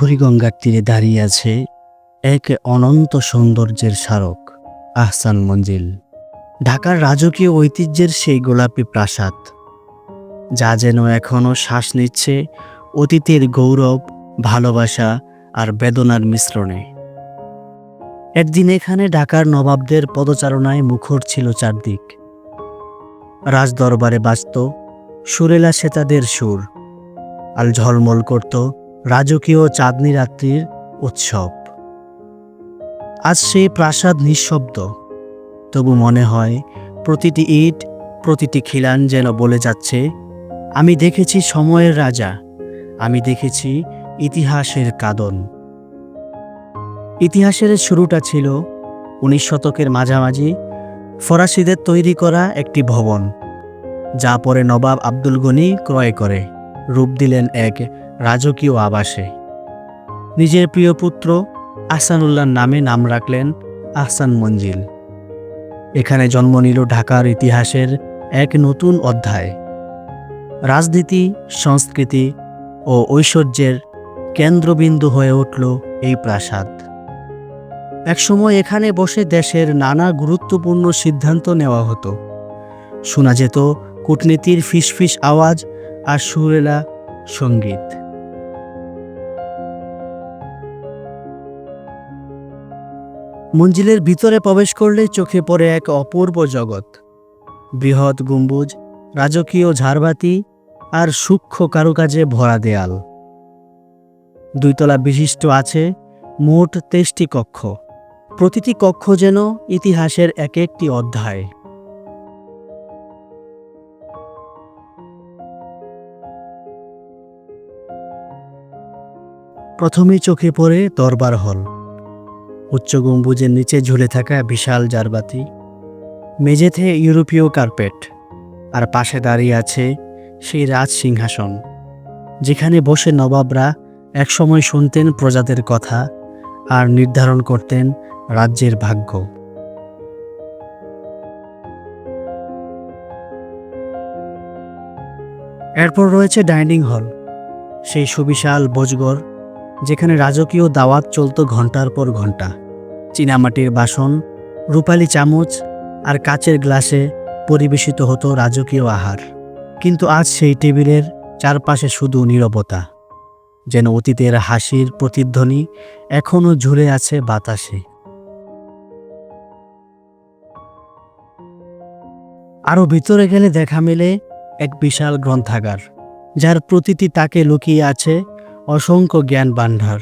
বুড়িগঙ্গার তীরে দাঁড়িয়ে আছে এক অনন্ত সৌন্দর্যের স্মারক, আহসান মঞ্জিল। ঢাকার রাজকীয় ঐতিহ্যের সেই গোলাপি প্রাসাদ, যা যেন এখনও শ্বাস নিচ্ছে অতীতের গৌরব, ভালোবাসা আর বেদনার মিশ্রণে। একদিন এখানে ঢাকার নবাবদের পদচারণায় মুখর ছিল চারদিক। রাজদরবারে বাজত সুরেলা সেতাদের সুর, আর ঝলমল করত রাজকীয় চাঁদনি রাত্রির উৎসব। আজ সেই প্রাসাদ নিঃশব্দ, তবু মনে হয় প্রতিটি ইট, প্রতিটি খিলান যেন বলে যাচ্ছে, আমি দেখেছি সময়ের রাজা, আমি দেখেছি ইতিহাসের কাঁদন। ইতিহাসের শুরুটা ছিল 19 শতকের মাঝামাঝি ফরাসিদের তৈরি করা একটি ভবন, যা পরে নবাব আব্দুল গনি ক্রয় করে রূপ দিলেন এক রাজকীয় আবাসে। নিজের প্রিয় পুত্র আহসানুল্লাহর নামে নাম রাখলেন আহসান মঞ্জিল। এখানে জন্ম নিল ঢাকার ইতিহাসের এক নতুন অধ্যায়। রাজনীতি, সংস্কৃতি ও ঐশ্বর্যের কেন্দ্রবিন্দু হয়ে উঠল এই প্রাসাদ। একসময় এখানে বসে দেশের নানা গুরুত্বপূর্ণ সিদ্ধান্ত নেওয়া হতো। শোনা যেত কূটনীতির ফিসফিস আওয়াজ আর সুরেলা সঙ্গীত। মঞ্জিলের ভিতরে প্রবেশ করলে চোখে পড়ে এক অপূর্ব জগৎ। বৃহৎ গম্বুজ, রাজকীয় ঝাড়বাতি আর সূক্ষ্ম কারুকাজে ভরা দেয়াল। 2 তলা বিশিষ্ট আছে মোট 23টি কক্ষ। প্রতিটি কক্ষ যেন ইতিহাসের এক একটি অধ্যায়। প্রথমেই চোখে পড়ে দরবার হল। উচ্চ গম্বুজের নিচে ঝুলে থাকা বিশাল ঝাড়বাতি, মেঝেতে ইউরোপীয় কার্পেট, আর পাশে দাঁড়িয়ে আছে সেই রাজ সিংহাসন, যেখানে বসে নবাবরা একসময় শুনতেন প্রজাদের কথা আর নির্ধারণ করতেন রাজ্যের ভাগ্য। এরপর রয়েছে ডাইনিং হল, সেই সুবিশাল ভোজঘর, যেখানে রাজকীয় দাওয়াত চলত ঘন্টার পর ঘন্টা। চীনামাটির বাসন, রূপালি চামচ আর কাচের গ্লাসে পরিবেশিত হতো রাজকীয় আহার। কিন্তু আজ সেই টেবিলের চারপাশে শুধু নীরবতা, যেন অতীতের হাসির প্রতিধ্বনি এখনও ঝুলে আছে বাতাসে। আরও ভিতরে গেলে দেখা মেলে এক বিশাল গ্রন্থাগার, যার প্রতিটি তাকে লুকিয়ে আছে অসংখ্য জ্ঞান ভাণ্ডার।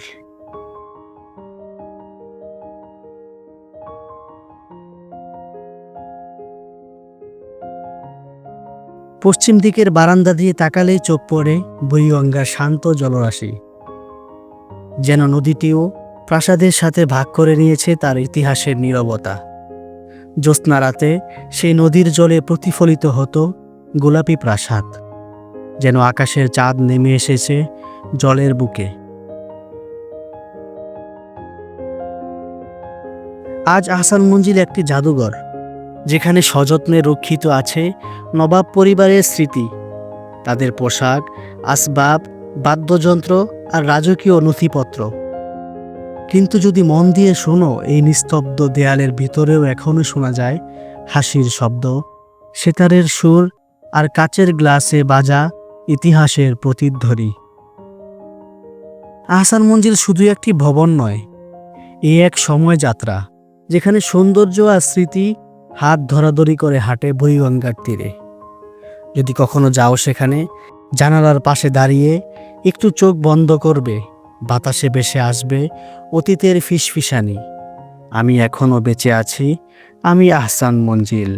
পশ্চিম দিকের বারান্দা দিয়ে তাকালেই চোখ পড়ে বুড়িগঙ্গার শান্ত জলরাশি, যেন নদীটিও প্রাসাদের সাথে ভাগ করে নিয়েছে তার ইতিহাসের নীরবতা। জ্যোৎস্না রাতে সেই নদীর জলে প্রতিফলিত হতো গোলাপি প্রাসাদ, যেন আকাশের চাঁদ নেমে এসেছে জলের বুকে। আজ আহসান মঞ্জিল একটি জাদুঘর, যেখানে সযত্নে রক্ষিত আছে নবাব পরিবারের স্মৃতি, তাদের পোশাক, আসবাব, বাদ্যযন্ত্র আর রাজকীয় নথিপত্র। কিন্তু যদি মন দিয়ে শোনো, এই নিস্তব্ধ দেয়ালের ভিতরেও এখনো শোনা যায় হাসির শব্দ, সেতারের সুর আর কাচের গ্লাসে বাজা ইতিহাসের প্রতিধ্বনি। আহসান মঞ্জিল শুধু একটি ভবন নয়, এ এক সময় যাত্রা, যেখানে সৌন্দর্য আর স্মৃতি হাত ধরাধরি করে হাঁটে বুড়িগঙ্গার তীরে। যদি কখনো যাও সেখানে, জানালার পাশে দাঁড়িয়ে একটু চোখ বন্ধ করবে, বাতাসে ভেসে আসবে অতীতের ফিসফিসানি, আমি এখনো বেঁচে আছি, আমি আহসান মঞ্জিল।